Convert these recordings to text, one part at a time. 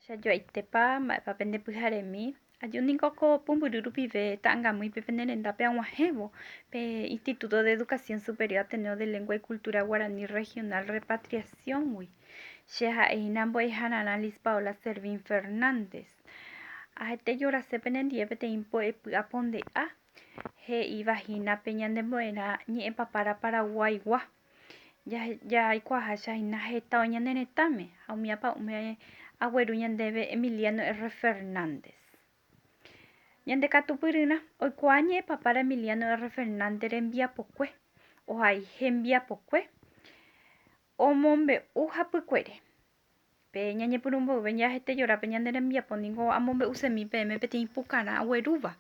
Chajoaitépa mba'épa pendepyharemi ajúniko ko Pumbyry rupive ta'ãngamýipe penerendápe ag̃uahẽvo pe Instituto de Educación Superior Ateneo de Lengua y Cultura Guaraní Regional Repatriacióngui. Che ha'eína mbo'ehararã Liz Paola Servín Fernández. Ahete jorase penendie peteĩ mbo'epy aponde'a he'ivahína pe ñanembo'erã ñe'ẽ papára Paraguaygua. Jaikuaahachahína heta ñane retãme ha umi apa'ume agueru ñandéve Emiliano R. Fernández. Ñande katupyryna oikuaa ñe'ẽ papára Emiliano R. Fernández rembiapokue ohai hembiapokue omombe'u hapykuére pe ñañepyrũmboyve jahetejórape ñande rembiapo niko amombe'usemi peẽme peteĩ pukarã aguerúva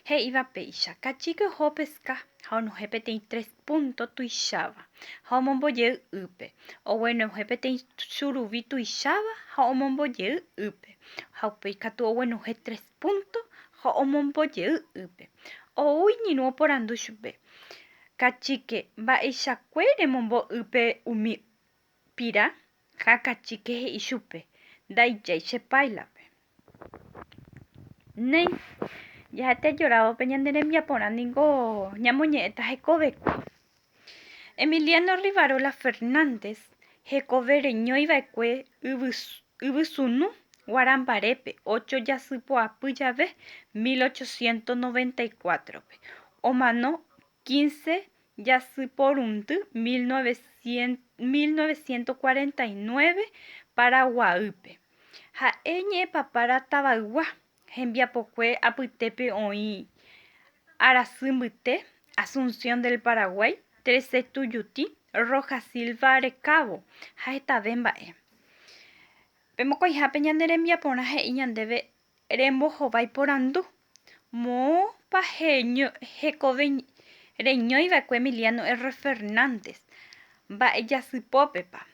he'íva péicha cacique oho pescar ha onohẽ peteĩ 3 puntos tuicháva ha omombojey ýpe oguenohẽ peteĩ churuvi tuicháva ha omombojey ýpe ha upéi katu oguenohẽ 3 puntos ha omombojey ýpe oúiñirũ oporandu chupe cacique mba'eichakue remombo'y pe umi pira ha cacique he'i chupe ndaijái chepailape néi jahetejoravope ñande rembiaporã niko ñamoñe'ẽta hekovekue Emiliano Rivarola Fernández hekove reñoiva'ekue Yvysunu Guarambarépe 8 jasypoapy jave 1894-pe omano 15 jasyporundy 1949 Paraguaýpe ha'e ñe'ẽ papára Tavaygua hembiapokue apytépe oĩ Arasy Mbyte Asunción del Paraguay 13 Tuyuti Rojas Silva Recabo ha hetave mba'e pe mokõihápe ñande rembiaporã he'i ñandéve rembohovái porandu mópa hekove reñoiva'ekue Emiliano R. Fernández mba'e jasypópepa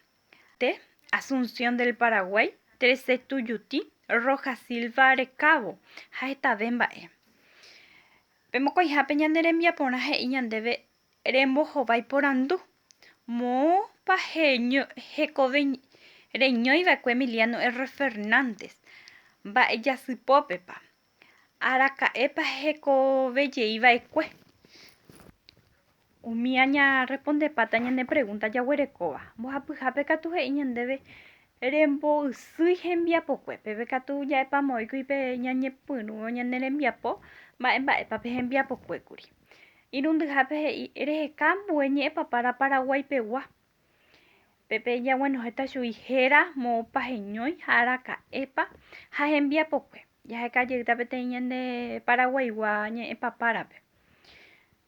Asunción del Paraguay 13 Tuyuti Rojas Silva Recabo ha hetave mba'e pe mokõihápe ñande rembiaporã he'i ñandéve rembohovái porandu mópa hekove reñoiva'ekue Emiliano R. Fernández mba'e jasypópepa araka'épa hekovejeiva'ekue. Umi añarespondepáta ñane pregunta jaguerekóva mbohapyhápe katu he'i ñandéve rembo'ysýi hembiapokue pépe katu ja'epamo'õikuri pe ñañepyrũ ñane rembiapo mba'épa pe hembiapokuékuri irundyhápe he'i reheka ambue ñe'ẽ papára Paraguay pegua pépe ñag̃uenohéta chugui héra mópa heñói ha araka'épa ha hembiapokue jahekajeyýta peteĩ ñane Paraguaygua ñe'ẽ papárape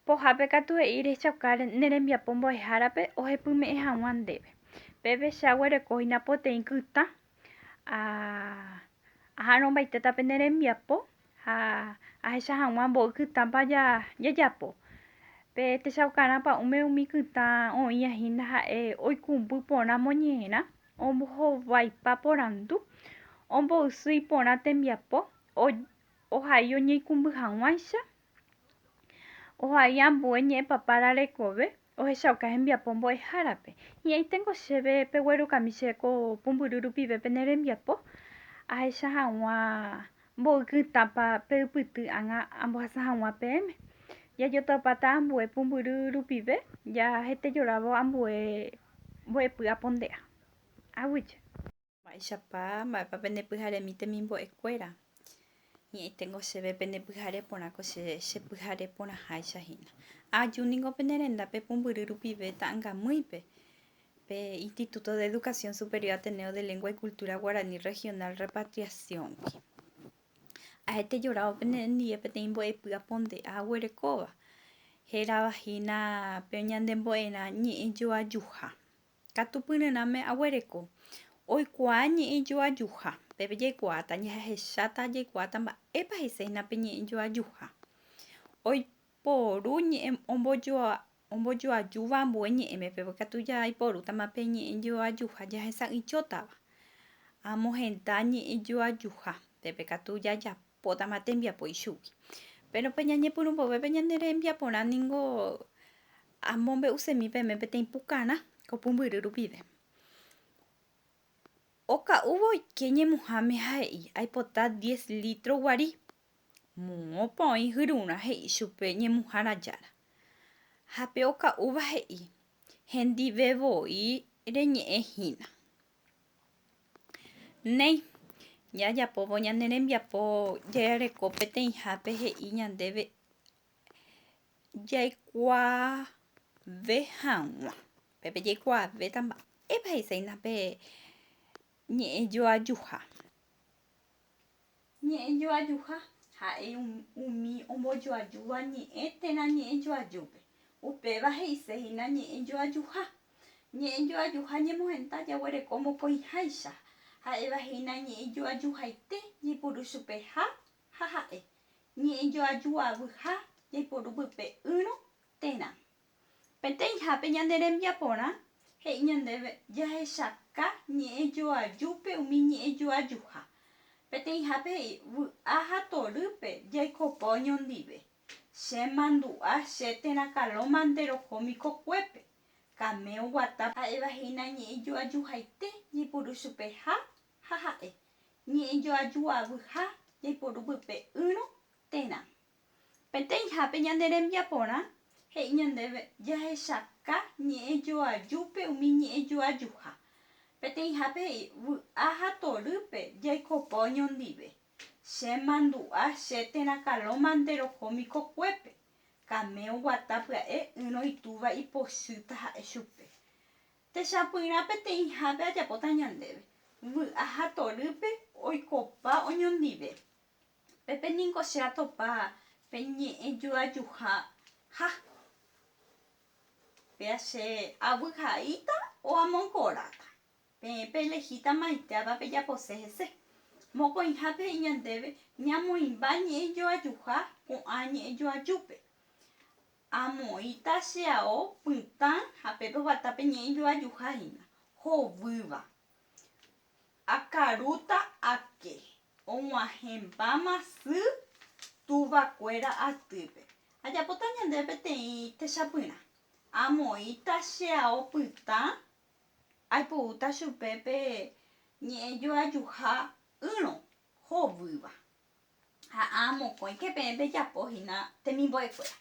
pohápe katu he'i rechauka nerembiapo mbo'ehárape ohepyme'ẽ hag̃ua ndéve pépe che aguerekóhina poteĩ kytã ahãrõmbaitéta pene rembiapo ha ahecha hag̃ua mbo'y kytãpa jajapo pe techaukarã pa'ũme umi kytã oĩahína ha'e oikũmby porã moñe'ẽrã ombohovaipa porandu ombo'ysýi porã tembiapo ohai oñeikũmby hag̃uáicha ohai ambue ñe'ẽ papára rekove ohechauka hembiapo mbo'ehárape hi'ãiténgo chéve peguerukami che ko Pumbyry rupive pene rembiapo ahecha hag̃ua mbo'y kytãpa pe ypyty ambohasa hag̃ua peẽme jajotapáta ambue Pumbyry rupive jahetejoravo ambue mbo'epy aponde'a aguyje. Mba'éichapa mba'épa pendepyharemi temimbo'ekuéra hi'ãiténgo chéve pendepyhare porã ko che chepyhare porãháichahína ajúniko penerendápe Pumbyry rupive ta'ãngamýipe pe Instituto de Educación Superior Ateneo de Lengua y Cultura Guaraní Regional Repatriacióngui. Ahetejoravo penendie peteĩ mbo'epy aponde'a aguerekóva heravahína pe ñandembo'erã ñe'ẽ joajuha katupyryráme aguereko oikuaa ñe'ẽ joajuha pépe jaikuaáta ñahecháta jaikuaáta mba'épa heséina pe ñe'ẽ joajuha oiporu ñe'ẽ ombojoajúva ambue ñe'ẽme pépe katu jaiporútama pe ñe'ẽ joajuha jahesa'ỹichotava amohenda ñe'ẽ joajuha pépe katu jajapótama tembiapo ichugui pero pe ñañepyrũmbovépe ñande rembiaporã niko amombe'usemi peẽme peteĩ pukarã ko Pumbyry rupive. Oka'úvo oike ñemuháme ha he'i aipota 10 litros guari. Mópa oĩ hyrũrã he'i chupe ñemuhãrajára. Ha pe oka'úva he'i hendivevoi reñe'ẽhína. Néi jajapóvo ñane rembiapo jajareko peteĩhápe he'i ñandéve jaikuaave hag̃ua. Pépe jaikuaavéta mba'épa he'íseina pe ñe'ẽjoajuha. Ñe'ẽjoajuha ha'e umi ombojoajúva ñe'ẽ térã ñe'ẽjoajúpe. Upéva he'iseína ñe'ẽjoajuha. Ñe'ẽjoajuha ñemohenda jaguereko mokõiháicha. Ha'evahína ñe'ẽjoajuhaite ñaipuru chupe ha ha'e. Ñe'ẽjoajuavyha ñaiporu pype yrõ térã. Peteĩhápe ñane rembiaporã he'i ñandéve jahechaka ñe'ẽjoajúpe umi ñe'ẽjoajuha. Peteĩhápe he'i vy'a ha torýpe jaikopa oñondive. Che mandu'a che térã nde roho mikokuépe. Cameo guata ha'evahína ñe'ẽjoajuhaite ñaipuru chupe ha ha'e. Ñe'ẽjoajuavyha ñaiporu pype yrõ térã. Peteĩhápe ñane rembiaporã he'i ñandéve jahechaka ñe'ẽjoajúpe umi ñe'ẽjoajuha. Peteĩhápe he'i vy'a ha torýpe jaikopa oñondive. Che mandu'a che térã nde roho mikokuépe. Cameo guata pya'e yrõ itúva ipochýta ha'e chupe. Techapyrã peteĩhápe ajapóta ñandéve. Vy'a ha torýpe oikopa oñondive. Pépeningo che atopa pe ñe'ẽjoajuha ha. Péacha che avyha'íta o amongoráta. Pe lejita maiteáva pe japose hese. Mokõihápe he'i ñandéve ñamoĩmba ñe'ẽjoajuha ko'ã ñe'ẽjoajúpe. Amoĩta che ao pytã ha pépe guata pe ñe'ẽjoajuhahína. Hovýva. Akarúta ake. Og̃uahẽmba masy tuvakuéra atýpe. Ajapóta ñandéve peteĩ techapyrã. Amoĩta che ao pytã aipoúta chupe pe ñe'ẽjoajuha yrõ hovýva. Ha mokõi ke peẽ pejapóhína temimbo'ekuéra.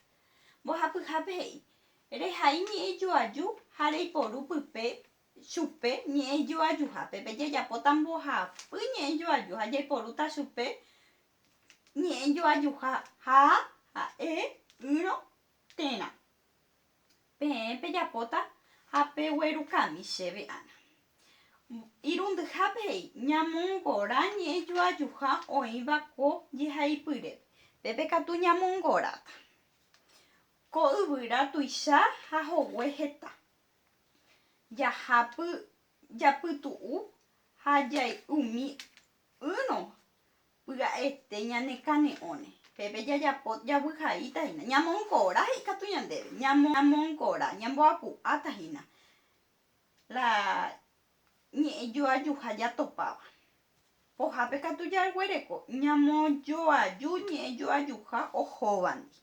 Mbohapyhápe he'i rehai ñe'ẽjoaju ha reiporu pype chupe ñe'ẽjoajuha. Pépe jajapóta mbohapy ñe'ẽjoaju ha jaiporúta chupe ñe'ẽjoajuha ha ha'e yrõ térã. Peẽ pejapóta ha peguerukami chéve ára. Irundyhápe he'i ñamongóra ñe'ẽjoajuha oĩva ko jehaipyrépe. Pépe katu ñamongóráta. Ko yvyra tuicha ha hogue heta. Jahápy japytu'u ha umi yrõ pya'ete ñane kane'õre. Pépe javyha'ítahína. Ñamongóra he'i katu ñandéve. Ñamongóra ñamboapu'átahína. La ñe'ẽjoajuha jatopáva. Pohápe katu jaguereko ñamojoaju ñe'ẽjoajuha ohóvandi.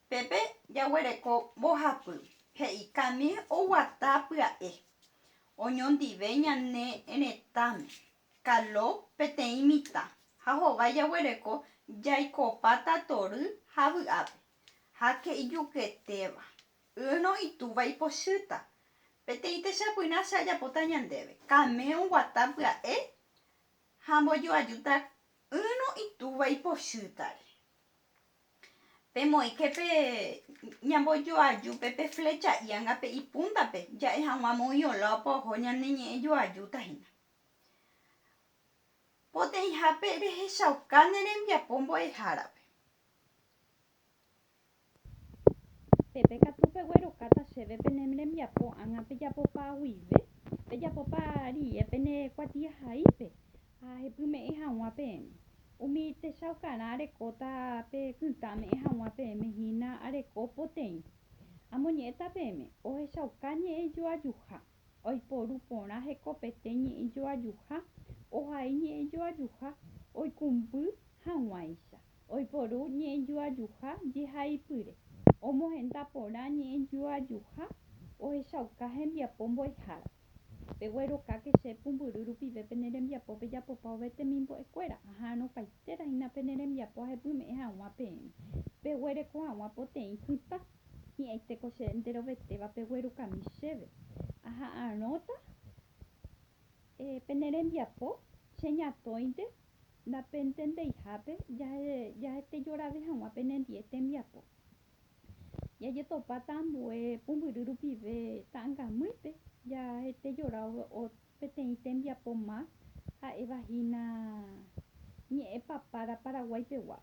Pépe jaguereko mbohapy he'i camé oguata pya'e. Oñondive ñane retãme. Kalo peteĩ mitã. Ha hovái jaguereko jaikopáta tory ha vy'ápe. Ha ke'juketéva. Yrõ itúva ipochýta. Peteĩ techapyrã che ajapóta ñandéve. Camé oguata pya'e ha mbojoajúta yrõ itúva ipochýtare. Pemoĩ képe ñambojoaju pe flecha iágape ipúntape ja'e hag̃ua moviolá opa oho ñane ñe'ẽjoajútahína. Poteĩhápe rehechauka ne rembiapo mbo'ehárape. Pépe katu peguerokáta chéve pene rembiapo ág̃a pejapopa guive, pejapopa rie pene kuatiahaípe ha hepyme'ẽ hag̃ua peẽme. Umi techaukarã rekóta pe kytãme'ẽ hag̃ua peẽmehína areko poteĩ. Amoñe'ẽta peẽme ohechauka ñe'ẽjoajuha. Oiporu porã hekopete ñe'ẽjoajuha. Ohai ñe'ẽjoajuha oikũmby hag̃uáicha. Oiporu ñe'ẽjoajuha jehaipyre. Omohenda porã ñe'ẽjoajuha ohechauka hembiapo mbo'ehárape. Peguerokáke che pumbyry rupive pene mbo'ekuéra aha'ãrõpaitérahína pene rembiapo ahepyme'ẽ hag̃ua peguereko hag̃ua poteĩ kytã hi'ãitéko che rovetéva peguerukami chéve aha'ãrõta pene rembiapo cheñatõinte ndapénte ndeihápe jahetejorave hag̃ua penendive tembiapo jajetopáta ambue pumbyry rupive ta'ãngamýipe jahetejora peteĩ tembiapomá ha'evahína ñe'ẽ papára Paraguaipegua